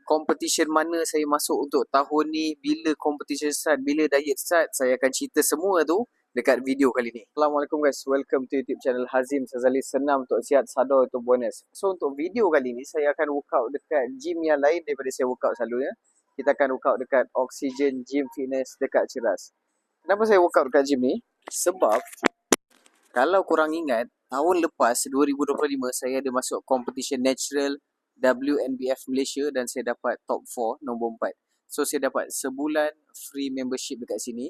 competition mana saya masuk untuk tahun ni, bila competition start, bila diet start, saya akan cerita semua tu dekat video kali ni. Assalamualaikum guys, welcome to YouTube channel Hazim Sazali. Senam untuk sihat, sadar untuk bonus. So untuk video kali ni, saya akan workout dekat gym yang lain daripada saya workout selalunya. Kita akan workout dekat Oxygen Gym Fitness dekat Ceras. Kenapa saya workout dekat gym ni? Sebab kalau korang ingat, tahun lepas 2025 saya ada masuk competition natural WNBF Malaysia dan saya dapat top 4, nombor 4. So saya dapat sebulan free membership dekat sini.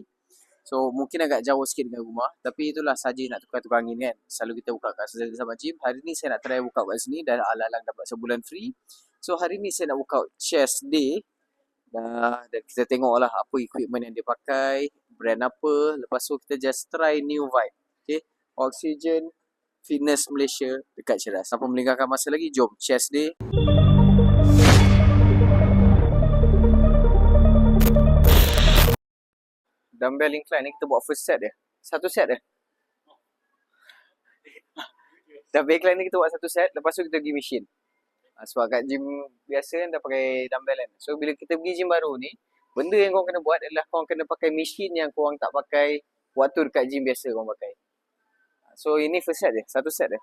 So mungkin agak jauh sikit dengan rumah, tapi itulah saja nak tukar-tukar angin kan. Selalu kita buka kat Sazali sama gym. Hari ni saya nak try workout kat sini dan alang-alang dapat sebulan free. So hari ni saya nak workout chest day. Dan kita tengoklah apa equipment yang dia pakai, brand apa. Lepas tu kita just try new vibe. Okay, Oxygen Fitness Malaysia dekat Ceras. Tanpa melengahkan masa lagi, jom chest day. Dumbbell incline ni kita buat first set dia. Satu set dia. Dumbbell incline ni kita buat satu set, lepas tu kita pergi machine. Sebab kat gym biasa kan dah pakai dumbbell kan. So bila kita pergi gym baru ni, benda yang korang kena buat adalah korang kena pakai machine yang korang tak pakai waktu dekat gym biasa korang pakai. So ini first set dia, satu set dia.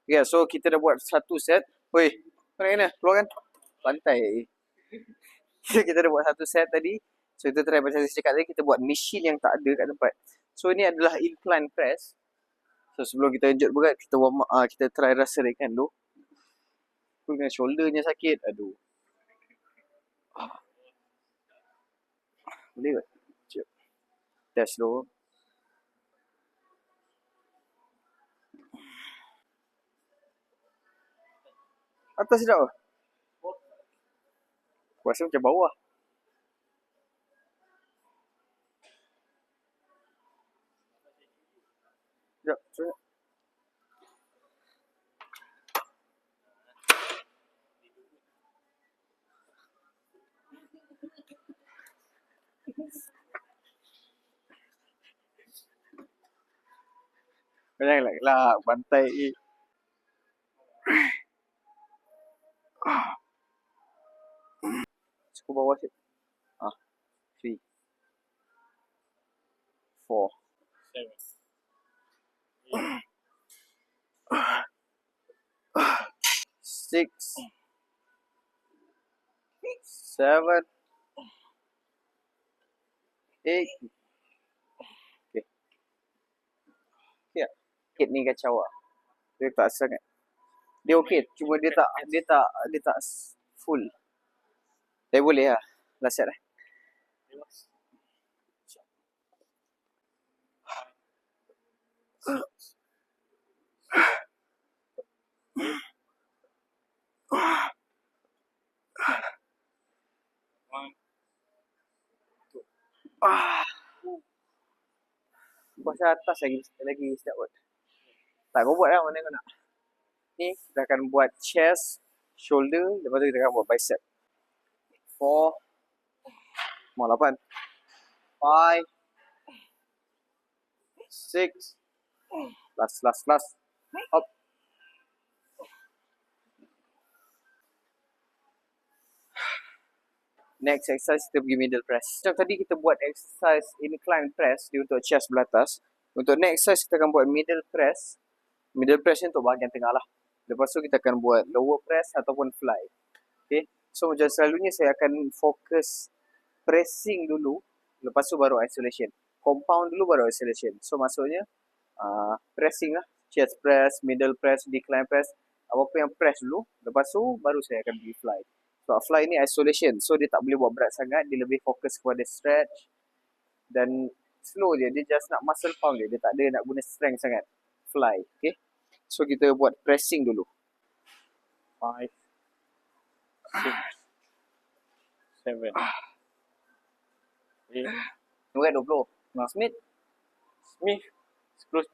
Ya, so kita dah buat satu set. Woi, mana? Keluar kan? Pantai. Kita dah buat satu set tadi. So kita try macam saya cakap tadi, kita buat machine yang tak ada kat tempat. So ini adalah incline press. So sebelum kita lanjut berat, kita warm up, kita try rasa rekan dulu. Aku dengan shouldernya sakit. Aduh. Boleh tak? Sekejap. Test dulu. Atas sedap ke? Aku rasa macam bawah. Sekejap, sekejap. Jangan gelak-gelak, bantai ni. Cukup bawah sikit. 3 4 6 7 8. Okay. Ya. Sikit ni kacau lah. Dia tak sangat. Dia okey, cuma dia tak full. Tapi boleh lah. Last set lah. Pasal atas lagi step buat. Tak, kau buat lah mana kau nak. Ni kita akan buat chest, shoulder, lepas tu kita akan buat bicep. 4 8 5 6 last up. Next exercise kita pergi middle press. Macam tadi kita buat exercise incline press dia untuk chest belah atas. Untuk next exercise kita akan buat middle press. Middle press ni untuk bahagian tengah lah. Lepas tu kita akan buat lower press ataupun fly. Okay. So macam selalunya saya akan fokus pressing dulu. Lepas tu baru isolation. Compound dulu baru isolation. So maksudnya pressing lah. Chest press, middle press, decline press. Apa-apa yang press dulu. Lepas tu baru saya akan pergi fly. So fly ni isolation. So dia tak boleh buat berat sangat. Dia lebih fokus kepada stretch. Dan slow je. Dia just nak muscle pound je. Dia tak ada nak guna strength sangat. Fly. Okay. So kita buat pressing dulu. 5 6 7 8. Berat 20. Smith 10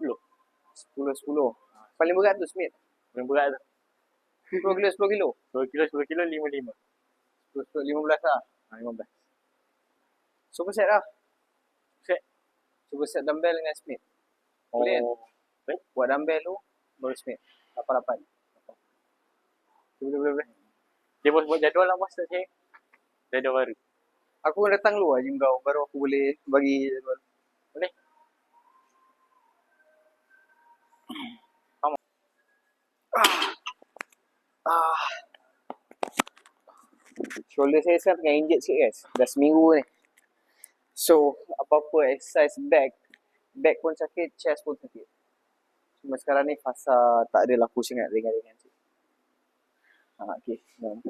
Paling berat tu Smith. Paling berat tu 10 kilo 10 kilo 10 kilo 55. 15 lah. 15. So set lah. Cuba set dumbbell dengan Smith. Boleh kan? Baik. Buat dumbbell tu, baru Smith. 88. Boleh. Dia bos buat jadual lah bos tak saya. Jadual baru. Aku datang dulu lah gym kau, baru aku boleh bagi jadual. Boleh? Come on. Shoulder saya sekarang tengah injet sikit guys. Dah seminggu ni. So, apa-apa exercise back pun sakit, chest pun sakit. Cuma sekarang ni fasa tak adalah push sangat, ringan-ringan sikit. Okay. 6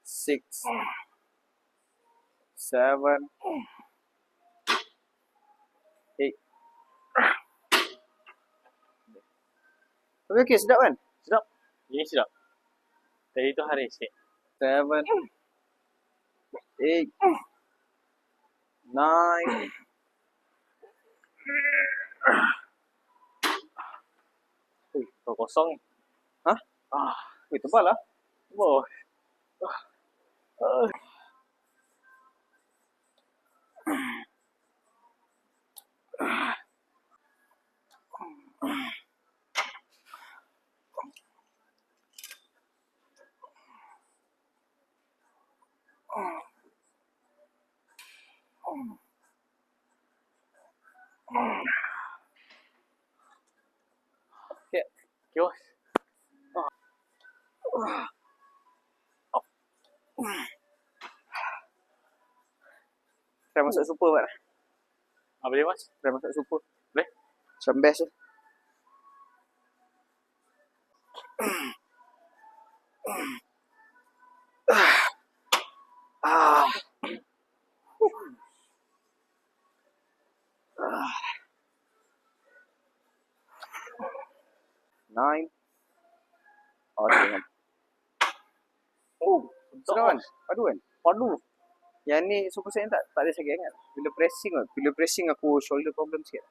7 8. Tapi okey, sedap kan? Sedap. Ini sedap. Tadi tu hari sikit. 7 8 9. Ui, kau kosong ni. Hah? Tebal lah. Bos. Okay. Okay bos. Try masuk super Mat. Apa dia bos? Try masuk super. Boleh? Macam best tu. Nine. Jangan. Sedap kan? Padu kan? Padu. Yang ni super set tak ada sakit kan? Bila pressing aku shoulder problem sikit.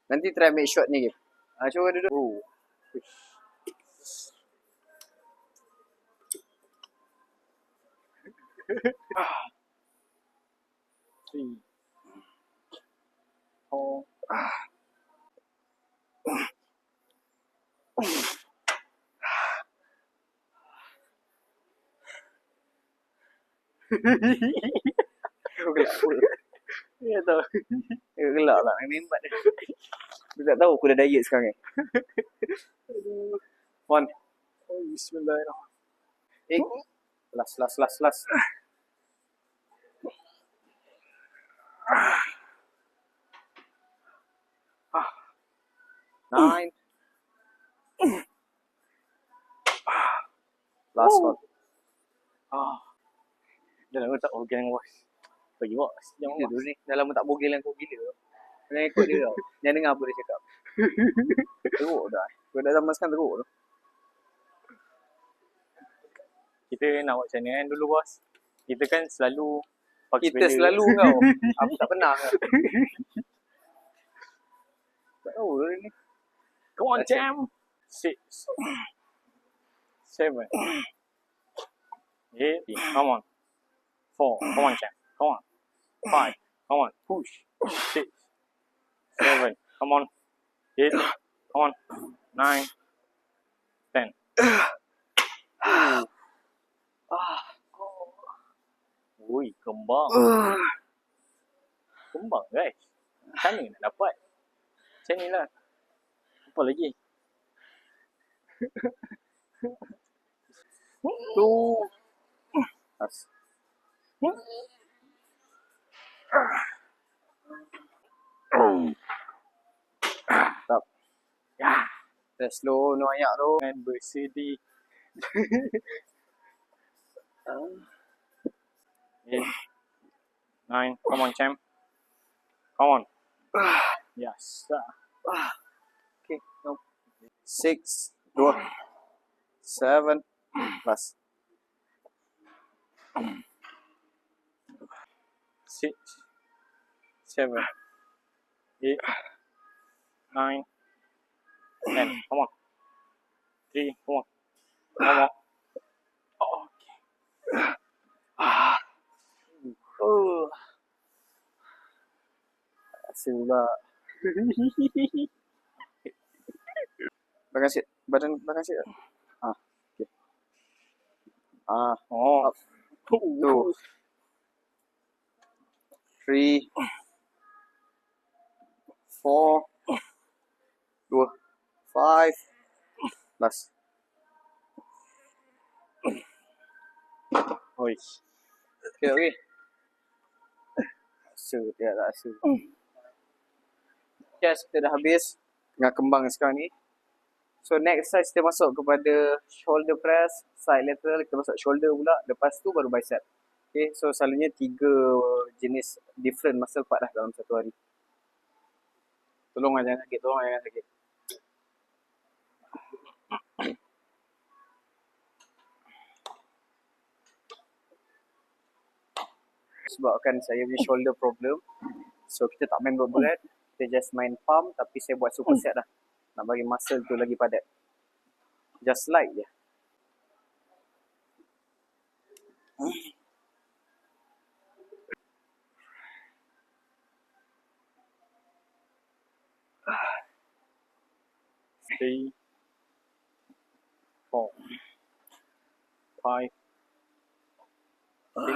Nanti try make shot ni game. Cuba duduk. Three. Four. Kau gelak aku. Ya tahu. Kau gelak lah. Membat dia. Dia tak tahu aku dah diet sekarang ni. One. Oh, bismillahirrahmanirrahim. Last. Nine. Last one. Dah lama tak organ dengan bos. Pergi bos. Jangan Dia bos. tu ni. Dah lama tak bogel dengan kau gila. Jangan ikut dia tau. Jangan dengar apa dia cakap. Teruk dah. Kau dah zaman sekarang teruk tu. Kita nak buat macam mana kan dulu bos. Kita kan selalu pakai Kita selalu kau. Aku tak pernah kan. Tak tahu dia ni. Come on, champ. 6. 7. 8. Come on. 4. Come on, champ. Come on. 5. Come on. Push. 6. 7. Come on. 8. Come on. 9. 10. Ui, kembang. Kembang guys. Macam mana nak dapat? Macam ni lah. Apa lagi? Tu. Stop. Ya. Dah slow no ayak tu. Dengan bersedih. 8. 9. Come on, champ. Come on. Yes. Okay, no. 6, 2, 7, plus. 6. 7. 8. 9. 10. Come on. 3. Come on. Come on. Oh, okay. Rasa pula. Belakang sikit. Badan belakang sikit. Okay. Oh. Up. 2, 3, 4, 2, 5. Last. Oi. Okay. Rasa dia tak rasa. Chest kita dah habis. Tengah kembang sekarang ni. So next size kita masuk kepada shoulder press, side lateral, kita masuk shoulder pula, lepas tu baru bicep. Okay, so selalunya 3 jenis different muscle part lah dalam satu hari. Tolong jangan sakit, tolong jangan sakit. Sebabkan saya punya shoulder problem, so kita tak main berat, kita just main pump, tapi saya buat superset lah. Nak bagi muscle tu lagi padat. Just like je. Three, 4, 5, 6,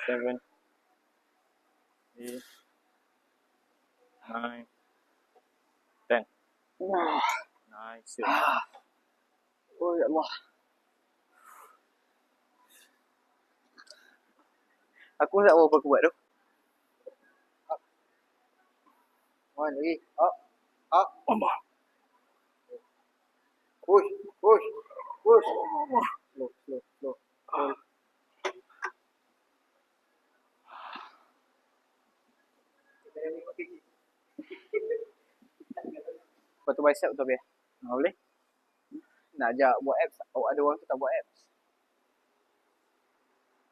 7, 8, 9, 10. Nice. Oh ya Allah. Aku tak tahu apa aku buat tu. Up. One lagi. Up. Up. Mama. Push. Push. Push. Slow. Slow. Slow. Lepas tu bicep tu biar. Boleh? Nak ajak buat abs. Awak ada orang tu tak buat abs.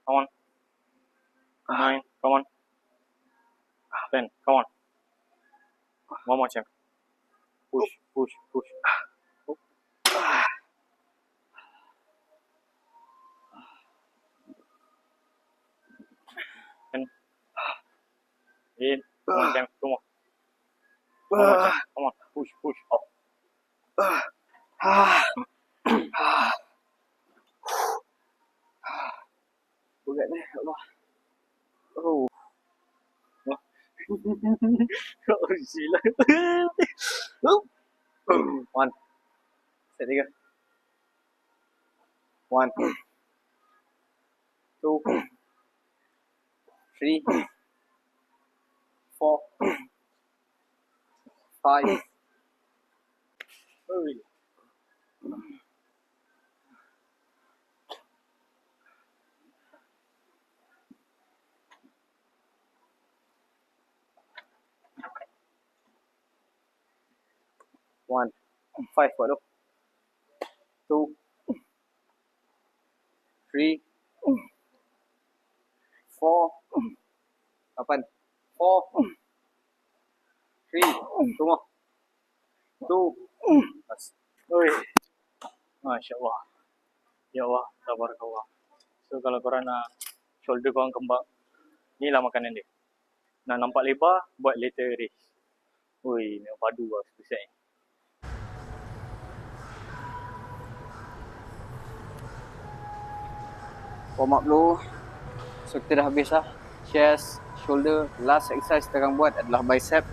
Come on. 9, come on. 10, come on. One more time. Push, push, push. 10, 8, one more time. Come on. One more time. Come on. Push, push. Up. Berat ni, ya Allah. Oh. Oh, sila. One. Set 3. 1, 2, 3, 4, 5. Oi. 1, 5 buat tu. 2, 3, 4, 8, 4, 3, semua. 2, bas. Oi. Masya Allah. Ya Allah, tabarakallah. So kalau korang nak shoulder korang kembang, ni lah makanan dia. Nak nampak lebar, buat later raise. Ui, memang padu lah spesial ni. Warm up dulu. So kita dah habis lah. Chest, shoulder. Last exercise kita akan buat adalah bicep.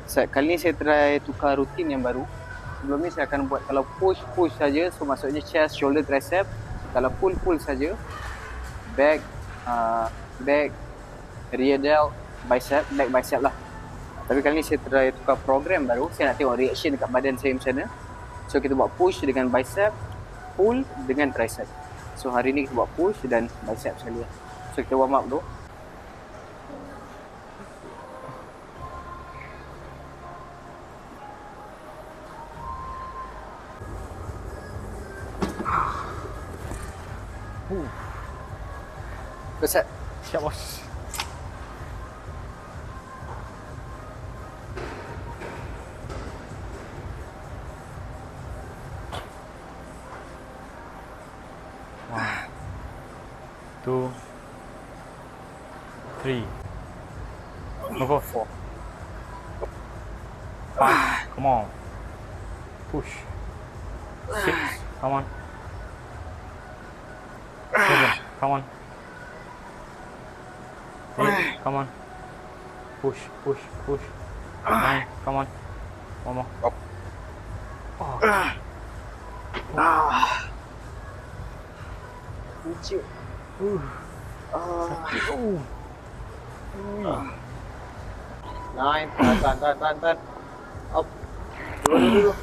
Kali ni saya try tukar rutin yang baru. Sebelum ni saya akan buat kalau push saja, so maksudnya chest, shoulder, tricep. Kalau pull saja, back, rear delt, bicep, back bicep lah. Tapi kali ni saya try tukar program baru. Saya nak tengok reaction dekat badan saya macam mana. So kita buat push dengan bicep, pull dengan tricep. So hari ni kita buat push dan bicep sekali lah. So kita warm up dulu. Keset. Siap bos. One, 2, 3, Move on. 4. 5. Come on. Push. 6. Come on. 7. Come on. 8. Come on. Push. 9. Come on. One more. Up. Oh. Lucu. Sakit. Oh. Ui. 9. Tahan. Up. Dulu.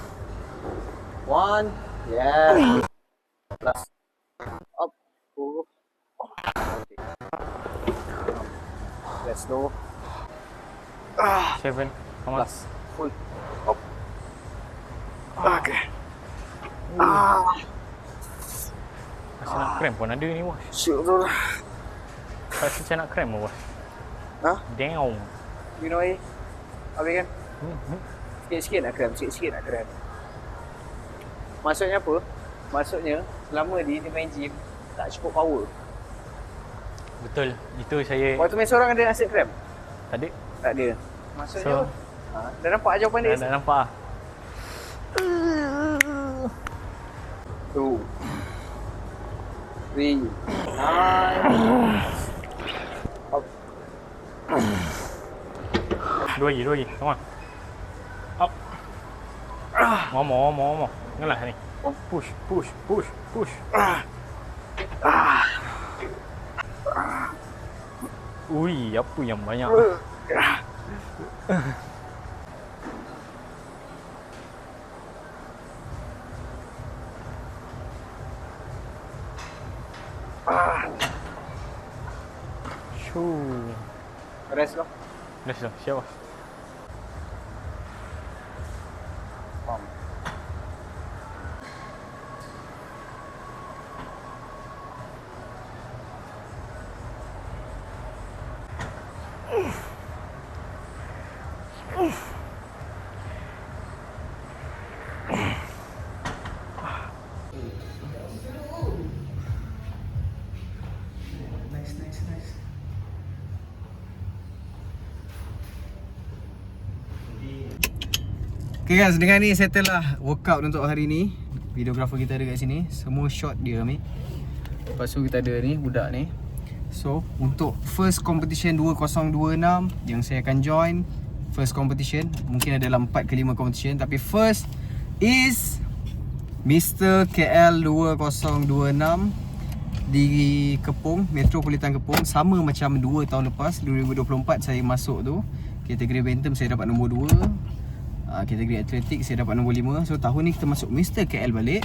1. Yeah. Plus. Up. Okay. Let's go. 7. Come on. Plus. Full. Up. Okay. Rasa nak cramp pun ada ni bos. Shoot tu lah. Rasa macam nak cramp pun bos. Ha? Down. You know eh? Habis kan? Sikit-sikit nak kram. Maksudnya apa? Maksudnya selama dia main gym tak cukup power. Betul. Itu saya Waktu main seorang ada nasib kram? tak ada. Tak ada. Maksudnya So, apa? Dah nampak jawapan dia? dah nampak. 2 3 9 Up. 2 lagi. Come on. Up. One more. Ingatlah ni. Push. Ui, apa yang banyak? Shoo. Rest lah. Dah siap bos. Pump. Nice. Okay guys, dengan ni settle lah workout untuk hari ni. Videographer kita ada kat sini. Semua shot dia ambil. Lepas tu kita ada ni, budak ni. So, untuk first competition 2026 yang saya akan join, first competition, mungkin ada dalam 4 ke 5 competition, tapi first is Mr. KL 2026 di Kepung, Metropolitan Kepung. Sama macam 2 tahun lepas, 2024 saya masuk tu. Kategori bantam saya dapat nombor 2. Kategori atletik saya dapat nombor 5. So tahun ni kita masuk Mr. KL balik.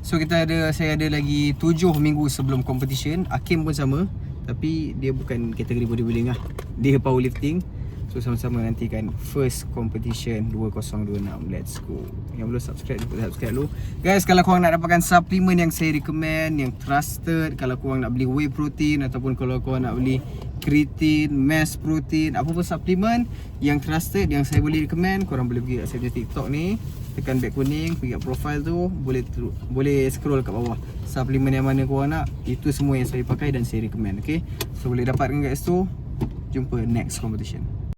So saya ada lagi 7 minggu sebelum competition. Hakim pun sama, tapi dia bukan kategori bodybuilding lah, dia powerlifting. So sama-sama nantikan first competition 2026. Let's go. Yang belum subscribe, subscribe dulu. Guys, kalau korang nak dapatkan suplemen yang saya recommend, yang trusted, kalau korang nak beli whey protein ataupun kalau korang nak beli creatine, mass protein, apa pun suplemen yang trusted yang saya boleh recommend, korang boleh pergi kat saya punya TikTok ni, tekan back kuning, pergi kat profile tu, boleh scroll kat bawah. Suplemen yang mana korang nak, itu semua yang saya pakai dan saya recommend. Okay, so boleh dapatkan kat situ. Jumpa next competition.